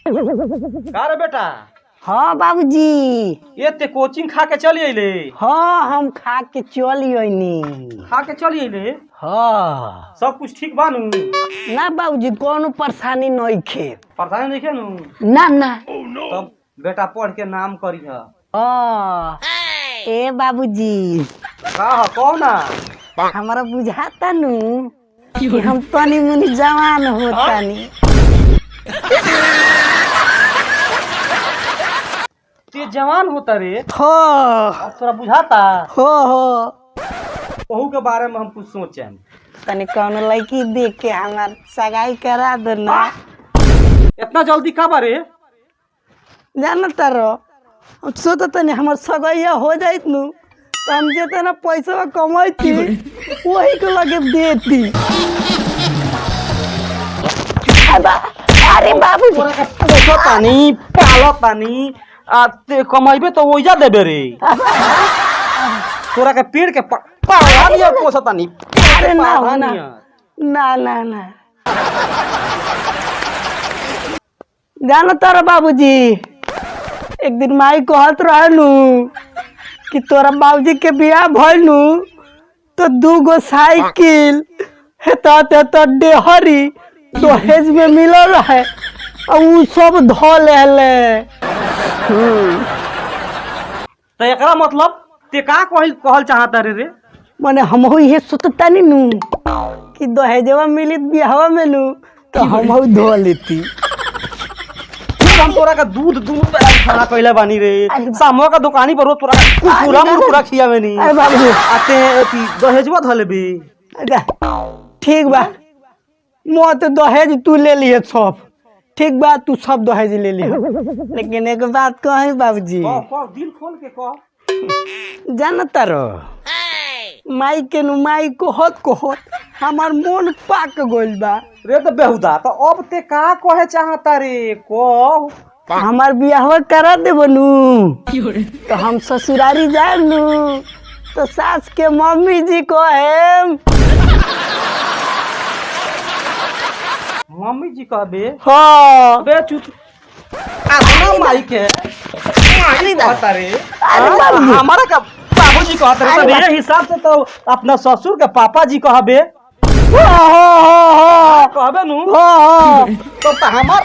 का रे बेटा? हाँ बाबूजी। ये ते कोचिंग खा के चली अइले? हाँ हम खा के चली अइनी। खा के चली अइले? हाँ सब कुछ ठीक बानू? ना बाबूजी कोनो परेशानी नहीं खे। परेशानी नहीं है नू? ना ना। तब बेटा पढ़ के नाम करी है। हाँ ए बाबूजी का है कौन? हमारा बुझाता नु कि हम तनी मुनी जवान होतानी। ते जवान होता रे? हो अब तोरा बुझाता? हो ओहू के बारे में हम कुछ सोचे। तनी कौन लड़की देख के हमार सगाई करा दो ना। इतना जल्दी का बारे? जानता रहो सोचा तनी हमार सगाई हो जाइत नु तो हम जितना पैसा कमाई वही को लगे देती। अरे बाबू पानी पालो पानी ते कमाइबे तो ओइजा देबे रे। तोरा के पेड़ के पाला दिया पोसतानी। अरे ना ना ना ना ना जानता रहो बाबूजी एक दिन माई कहत रहनु कि तोरा बाबूजी के बियाह भइलनु तो 2 गो साइकिल हेता डेहरी दहेज में मिलल रहे और उ सब धो लेले। तो एकरा मतलब ते का कहल चाहता रे? माने हम ये सोचता नहीं नु कि दहेजवा मिली बियाहवा में नु तो हम धो लेती। हम तोरा का दूध खाना कहले बानी रे। सामवा का दुकानी पर तोरा पूरा मुरकुरा खियावे नी। अरे बाबू आते एती दहेजवा धलेबे। ठीक बा मत दहेज तू ले लिए सब ठीक बा तू सब दहेज ले लिए लेकिन एक बात कही बाबूजी दिल खोल के कह। जानता रहो माई के नु माई कहत हमार मन पाक गइल बा रे। तो बेहुदा तो अब ते का कहे चाहता रे? कह। हमार बियाह करा देबो नु तो हम ससुरारी जाए नु तो सास के मम्मी जी कहेम। मम्मी जी कहबे? हाँ बे चुप। अपना माई के माई कहता रे? हमारा का बाबूजी कहता रे? तो ये हिसाब से तो अपना ससुर के पापा जी कहबे। कहबे नु? तो हमार